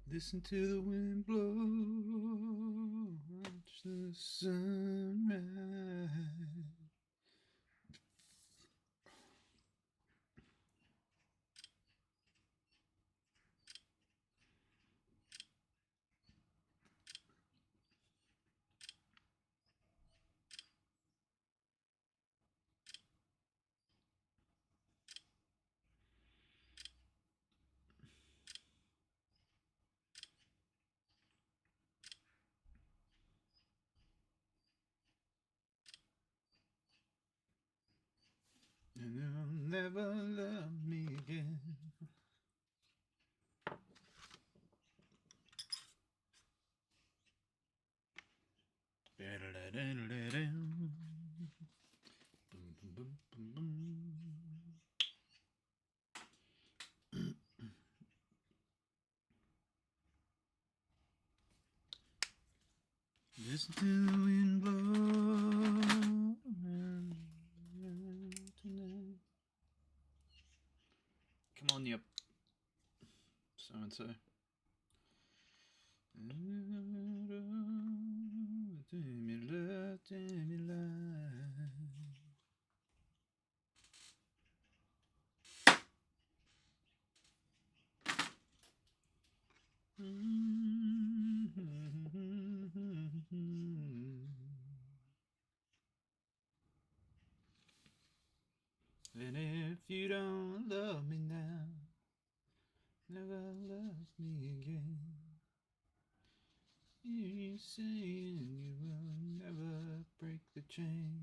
Listen to the wind blow, watch the sunrise. And you'll never love me again. Listen to the wind blow tonight. Come on, you so-and-so. Do me love, do me love. And if you don't love me now, never love me again. You're saying you will never break the chain.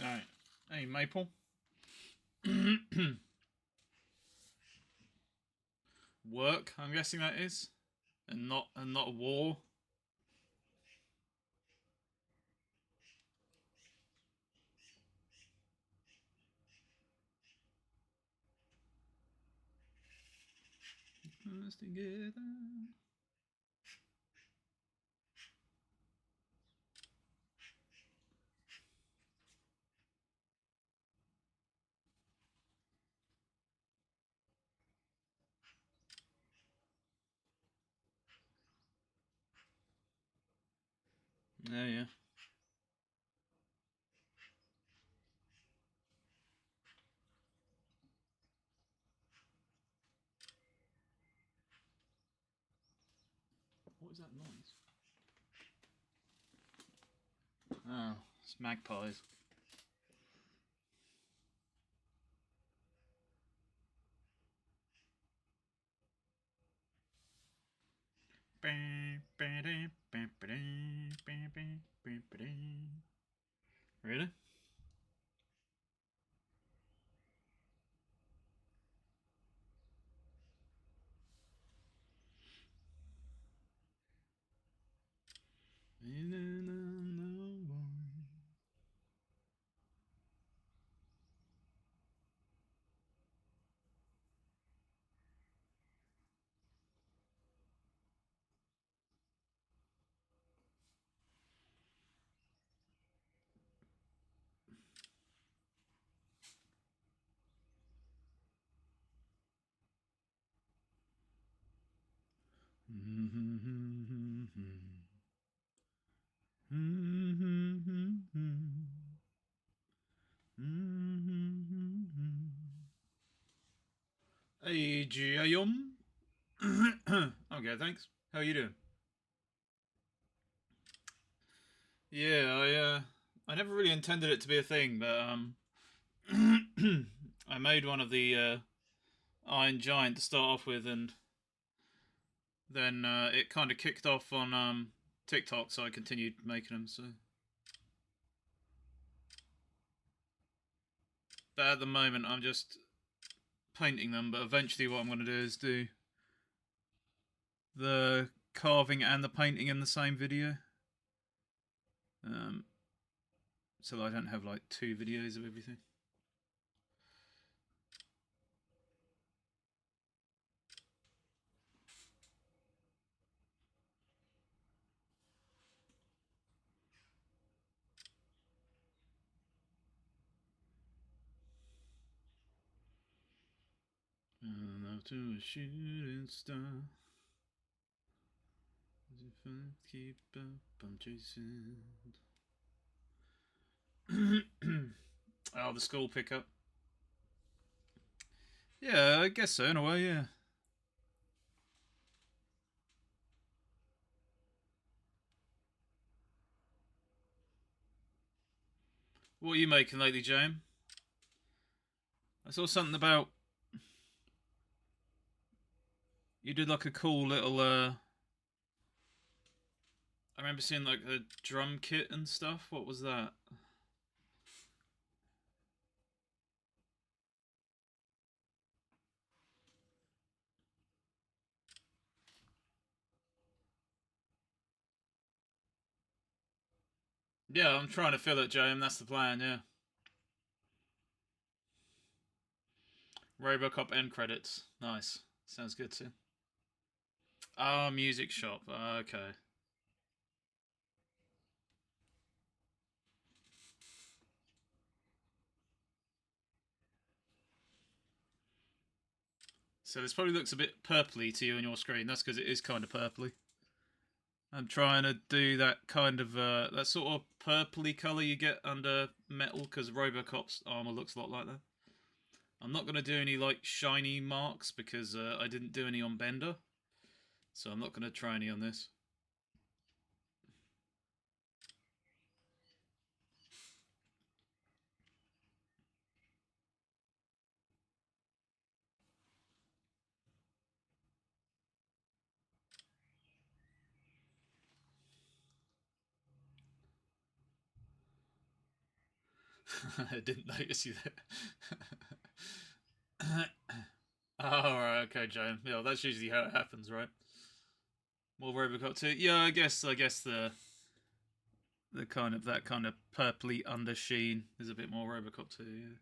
Alright. Hey, Maple. Work, I'm guessing that is. And not war. Us together. Oh, yeah. What was that noise? Oh, it's magpies. Really? Hey, Jayum. Okay, thanks. How you doing? Yeah, I never really intended it to be a thing, but I made one of the Iron Giant to start off with, and then it kind of kicked off on TikTok, so I continued making them. So, but at the moment, I'm just painting them. But eventually, what I'm going to do is do the carving and the painting in the same video, so that I don't have like two videos of everything. Love to a shooting star. If I keep up, I'm chasing. Oh, the school pickup. Yeah, I guess so, in a way, yeah. What are you making lately, James? I saw something about you did like a cool little. I remember seeing like the drum kit and stuff. What was that? Yeah, I'm trying to fill it, James. That's the plan. Yeah. Robocop end credits. Nice. Sounds good too. Ah, music shop. Okay. So this probably looks a bit purpley to you on your screen. That's because it is kind of purpley. I'm trying to do that kind of that sort of purpley colour you get under metal, because Robocop's armour looks a lot like that. I'm not going to do any like shiny marks because I didn't do any on Bender, so I'm not going to try any on this. I didn't notice you there. Oh, right, okay, Joe. Yeah, that's usually how it happens, right? More Robocop 2. Yeah, I guess the kind of that kind of purpley undersheen is a bit more Robocop 2. Yeah.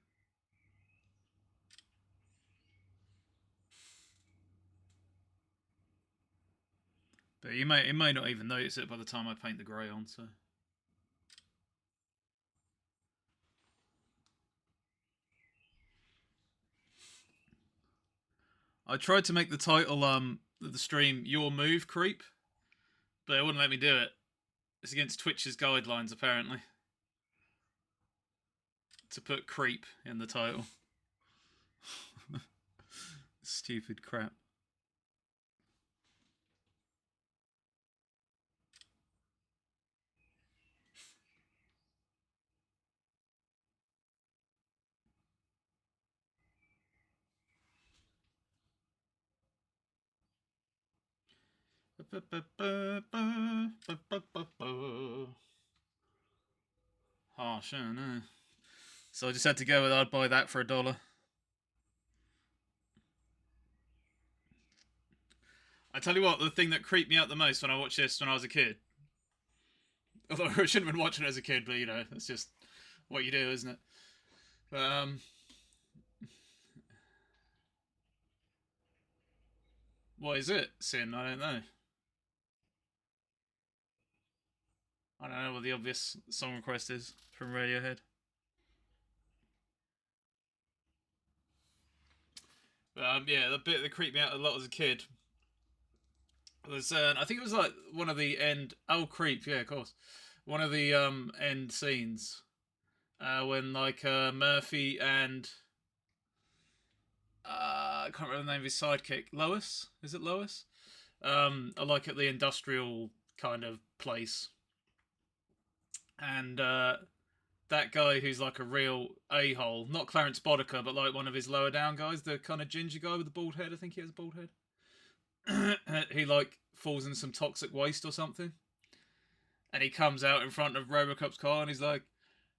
But you may not even notice it by the time I paint the grey on. So I tried to make the title of the stream "Your Move Creep," but it wouldn't let me do it. It's against Twitch's guidelines apparently to put "creep" in the title. Stupid crap. Harsh, I know. So I just had to go with I'd buy that for $1. I tell you what, the thing that creeped me out the most when I watched this when I was a kid, although I shouldn't have been watching it as a kid, but you know, that's just what you do, isn't it? But, what is it? Sin? I don't know. I don't know what the obvious song request is from Radiohead. But yeah, the bit that creeped me out a lot as a kid It was, I think it was like one of the end. Oh, creep! Yeah, of course. One of the end scenes when like Murphy and I can't remember the name of his sidekick. Lois, is it Lois? Are like at the industrial kind of place, and that guy who's like a real a hole, not Clarence Boddicker, but like one of his lower down guys, the kind of ginger guy with the bald head. I think he has a bald head. He like falls in some toxic waste or something, and he comes out in front of Robocop's car, and he's like,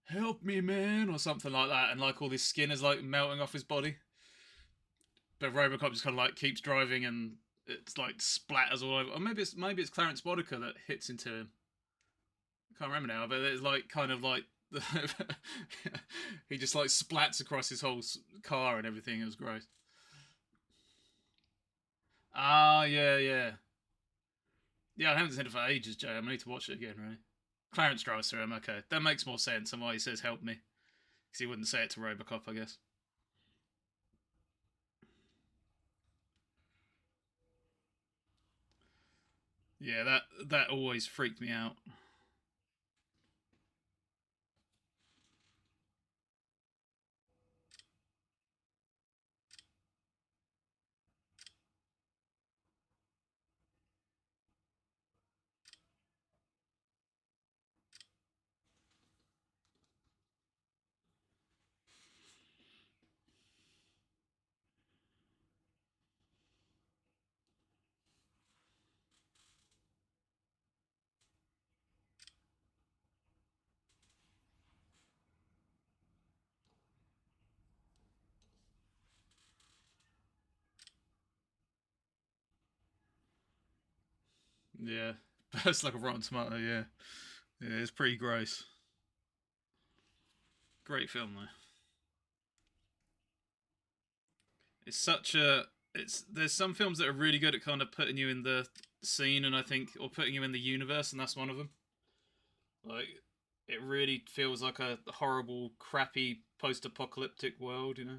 "Help me, man," or something like that, and like all his skin is like melting off his body. But Robocop just kind of like keeps driving, and it's like splatters all over. Or maybe it's Clarence Boddicker that hits into him. I can't remember now, but it's like kind of like he just like splats across his whole car and everything. It was great. Ah, yeah, yeah, yeah. I haven't seen it for ages, Jay. I need to watch it again, right? Clarence drives through him. Okay, that makes more sense. And why he says "help me," because he wouldn't say it to Robocop, I guess. Yeah, that always freaked me out. Yeah, that's like a rotten tomato. Yeah, yeah, it's pretty gross. Great film though. It's such a it's there's some films that are really good at kind of putting you in the scene, and I think or putting you in the universe, and that's one of them. Like it really feels like a horrible, crappy post-apocalyptic world, you know.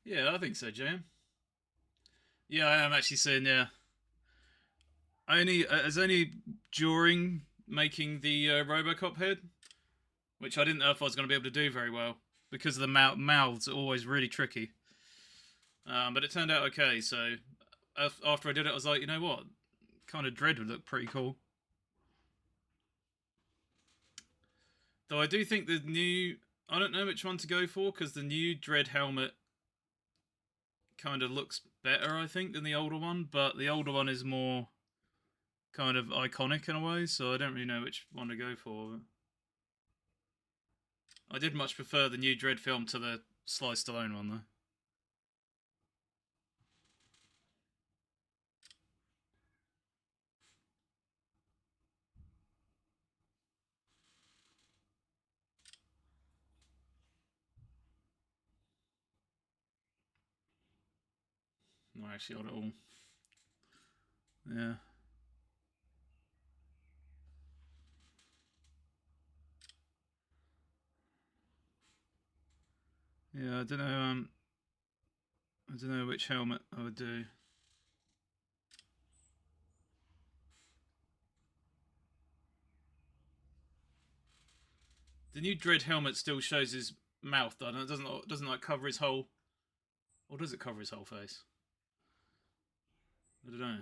Yeah, I think so, Jam. Yeah, I am actually saying yeah. Only during making the RoboCop head, which I didn't know if I was going to be able to do very well because the mouths are always really tricky. But it turned out okay. So after I did it, I was like, you know what, kind of Dread would look pretty cool. Though I do think the new, I don't know which one to go for because the new Dread helmet kind of looks better, I think, than the older one. But the older one is more kind of iconic in a way, so I don't really know which one to go for. I did much prefer the new Dread film to the Sly Stallone one, though. Not actually not at all. Yeah, yeah. I don't know. I don't know which helmet I would do. The new Dread helmet still shows his mouth, though. It doesn't like cover his whole, or does it cover his whole face? I don't know.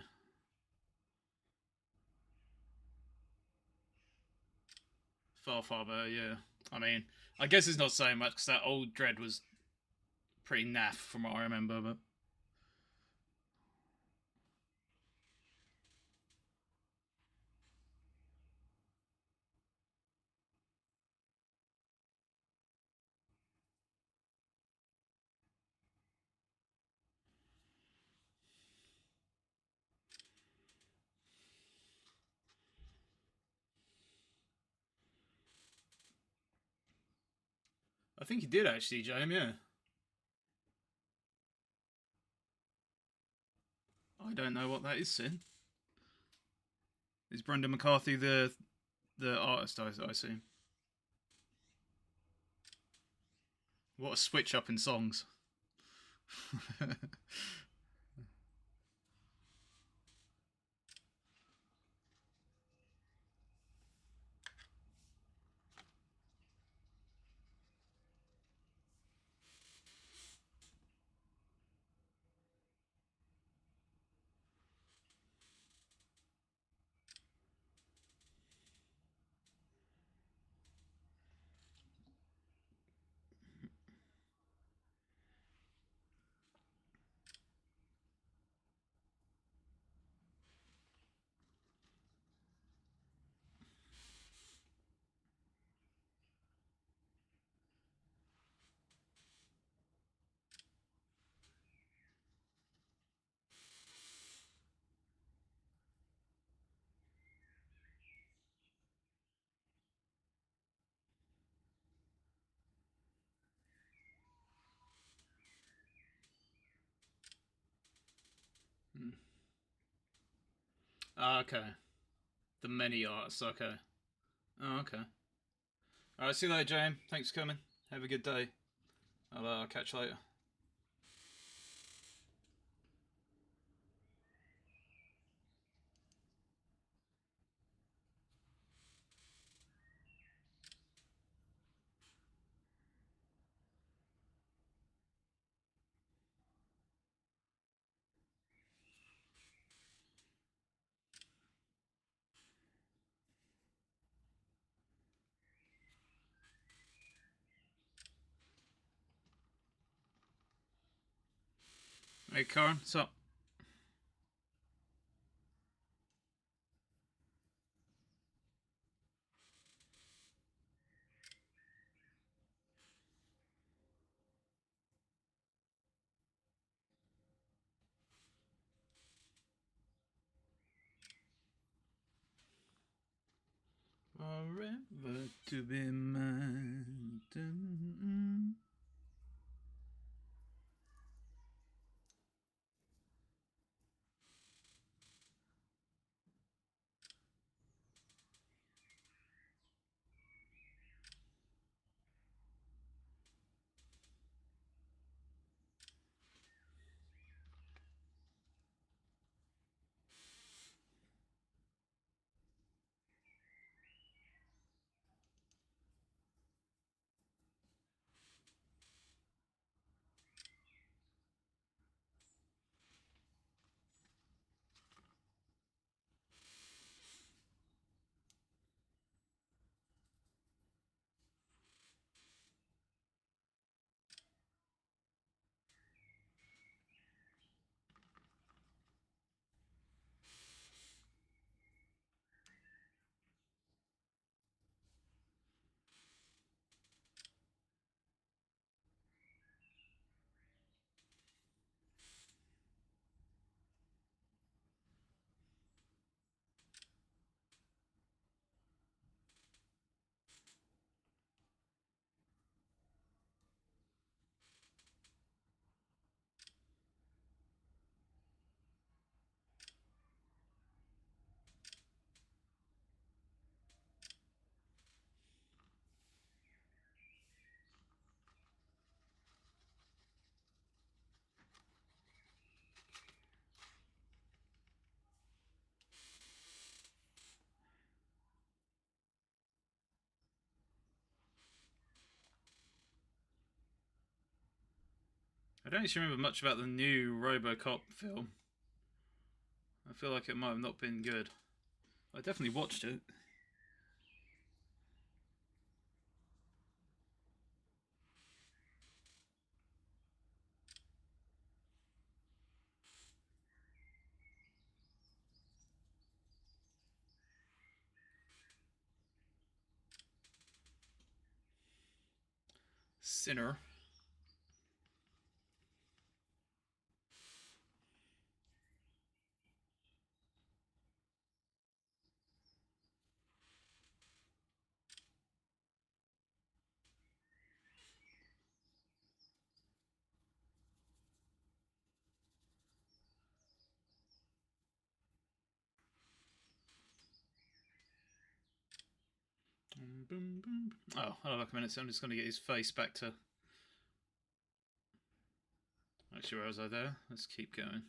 Far far better. Yeah. I mean, I guess it's not so much because that old Dread was pretty naff from what I remember, but I think he did actually, James. Yeah. I don't know what that is, Sin. Is Brendan McCarthy the artist? I assume. What a switch up in songs. Okay. The many artists. Okay. Oh, okay. All right. See you later, James. Thanks for coming. Have a good day. I'll catch you later. Hey, Karen. What's up? Forever to be mine. I don't actually remember much about the new RoboCop film. I feel like it might have not been good. I definitely watched it. Sinner. Oh, hold on a minute. So I'm just going to get his face back to. Actually, where was I there? Let's keep going.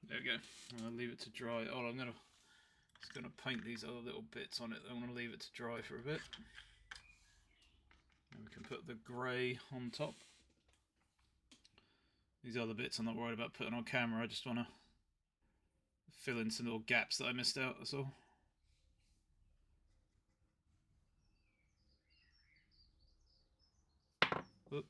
There we go. I'm going to leave it to dry. Oh, I'm just going to paint these other little bits on it. I'm going to leave it to dry for a bit. And we can put the grey on top. These other bits I'm not worried about putting on camera. I just want to fill in some little gaps that I missed out, that's all. Oop.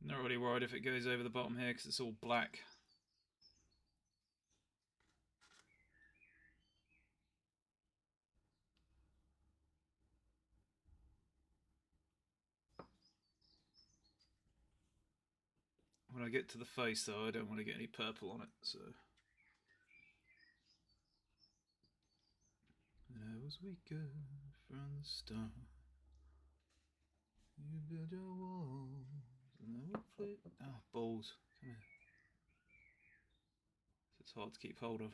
Not really worried if it goes over the bottom here because it's all black. When I get to the face though, I don't want to get any purple on it, so. I was weaker from the start. You build your walls and I will play. Oh, balls. Come here. It's hard to keep hold of.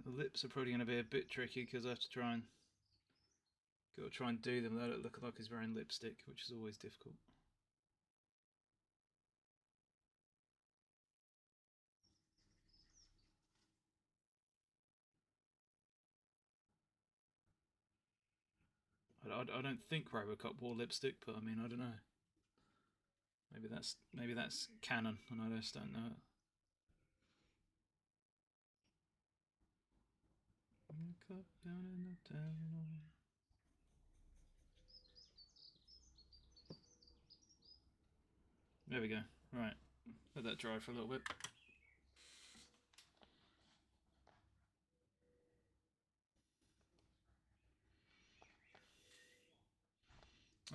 The lips are probably going to be a bit tricky because I have to try and do them without it looking like he's wearing lipstick, which is always difficult. I don't think Robocop wore lipstick, but I mean I don't know. Maybe that's canon, and I just don't know it. Down in the town. There we go. Right, let that dry for a little bit.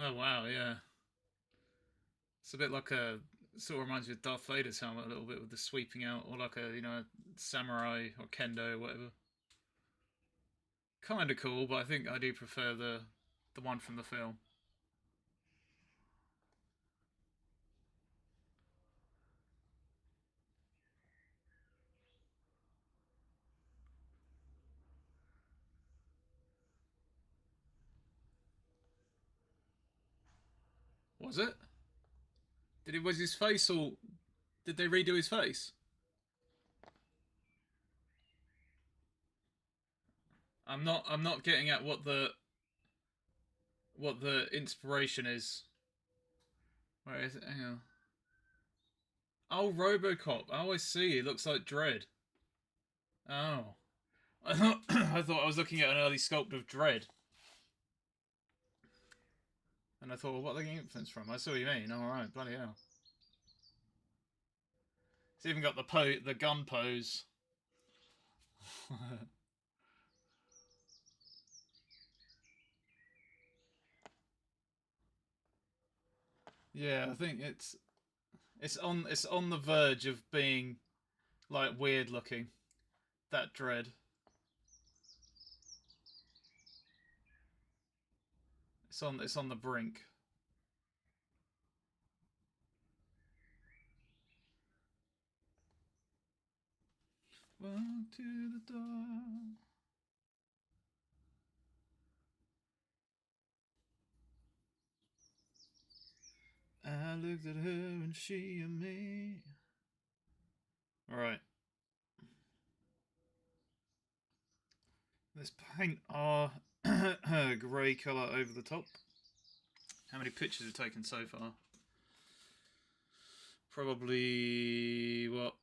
Oh wow, yeah. It's a bit like a sort of reminds me of Darth Vader's helmet a little bit with the sweeping out, or like a samurai or kendo or whatever. Kind of cool, but I think I do prefer the one from the film. Was it? Was his face all? Did they redo his face? I'm not getting at what the inspiration is. Where is it? Hang on. Oh, RoboCop. Oh, I see. It looks like Dredd. Oh. I thought I was looking at an early sculpt of Dread. And I thought, well, what are they getting influence from? I see what you mean. Alright, bloody hell. It's even got the gun pose. Yeah, I think it's on the verge of being like weird looking. That Dread. It's on the brink. Walk to the door. I looked at her and she and me. Alright. Let's paint our grey colour over the top. How many pictures have taken so far? Probably, what,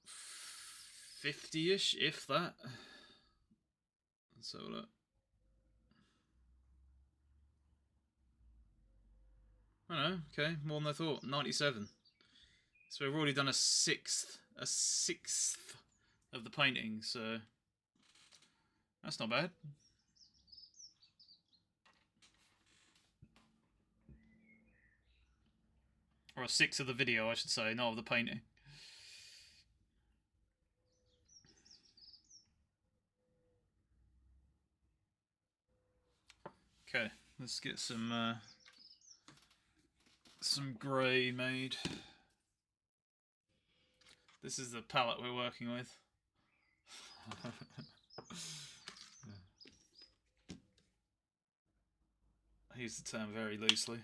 50-ish, if that. Let's have a look. I don't know, okay, more than I thought. 97. So we've already done a sixth of the painting, so that's not bad. Or a sixth of the video, I should say, not of the painting. Okay, let's get some grey made. This is the palette we're working with. I use the term very loosely.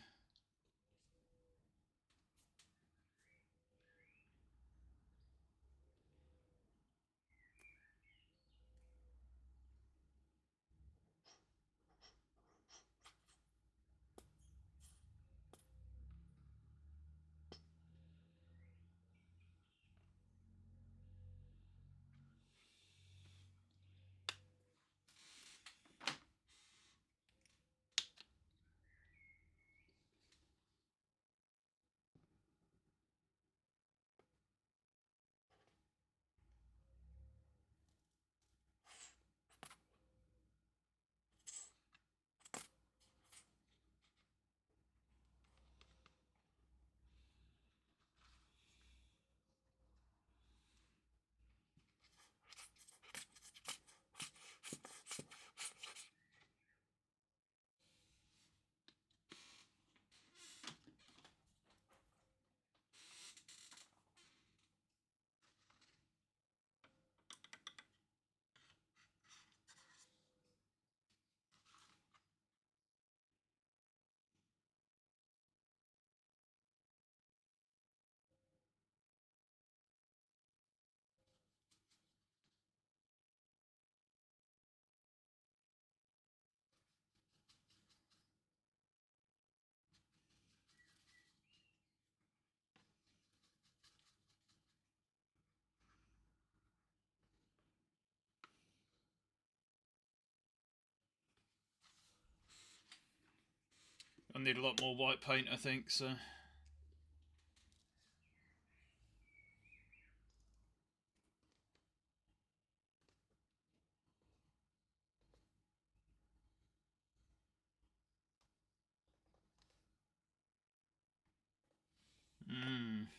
I need a lot more white paint, I think, so...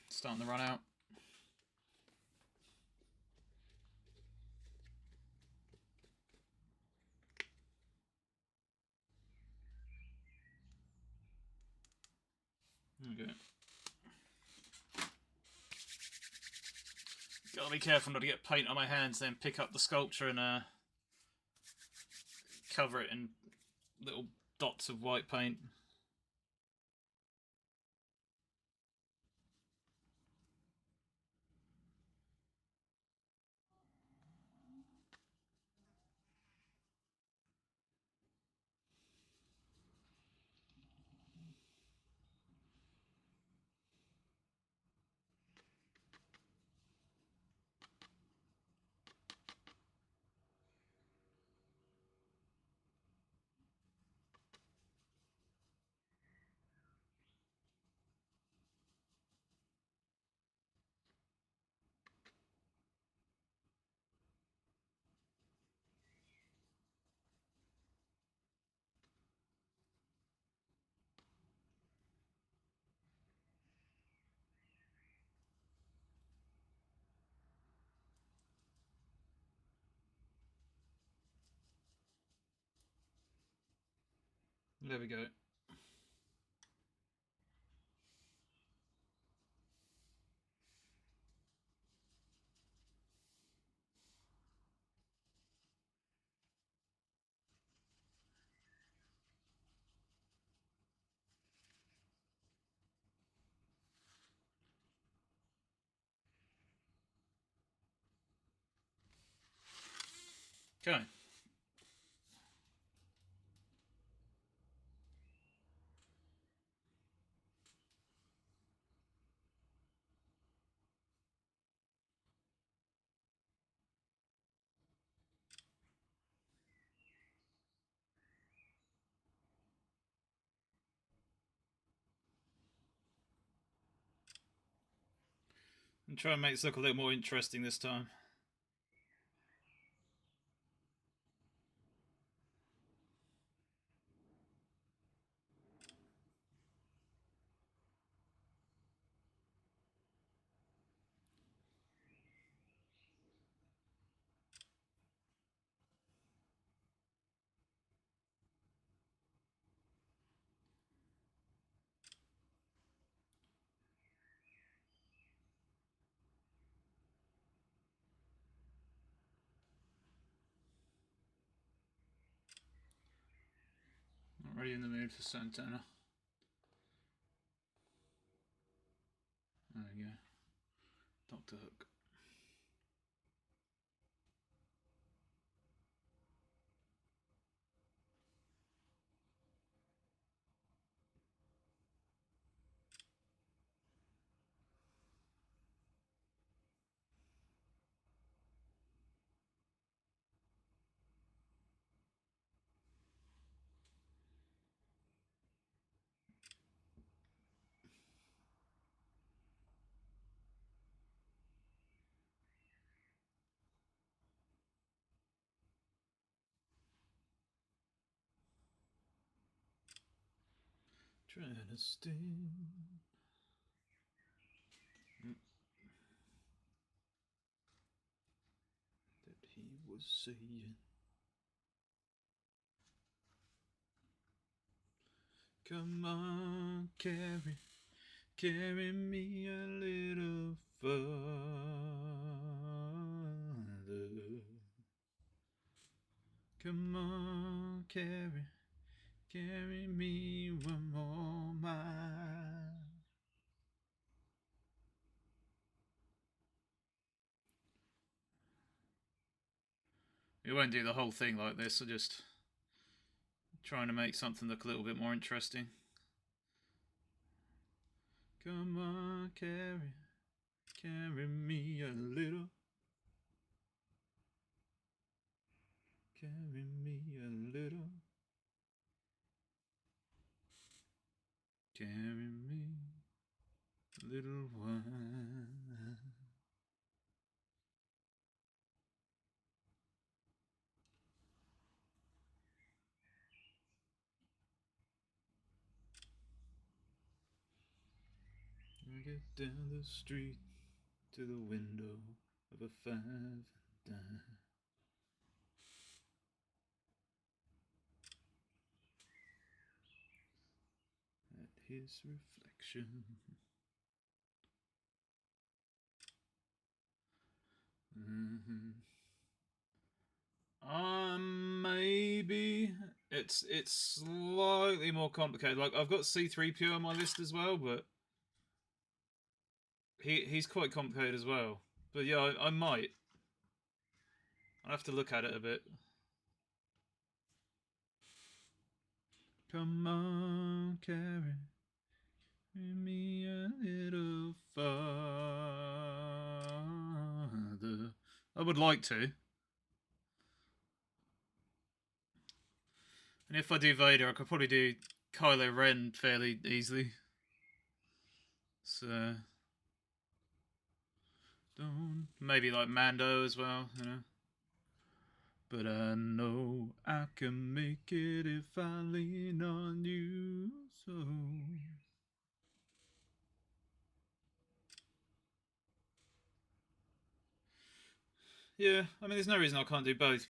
Starting to run out. Okay. Gotta be careful not to get paint on my hands, then pick up the sculpture and cover it in little dots of white paint. There we go. Okay. And try and make this look a little more interesting this time. Not really in the mood for Santana. There we go. Dr. Hook. Trying to sting. That he was saying. Come on, carry me a little further. Come on, carry me one more mile. We won't do the whole thing like this, I'll just trying to make something look a little bit more interesting. Come on, carry me a little. Carry me a little. Carry me a little while. I get down the street to the window of a 5 and dime. At his reflection. Maybe it's slightly more complicated. Like I've got C3PO on my list as well, but he's quite complicated as well. But yeah, I might. I'll have to look at it a bit. Come on, carry me a little farther. I would like to. And if I do Vader, I could probably do Kylo Ren fairly easily. So, don't maybe like Mando as well, you know. But I know I can make it if I lean on you. So, yeah, I mean, there's no reason I can't do both.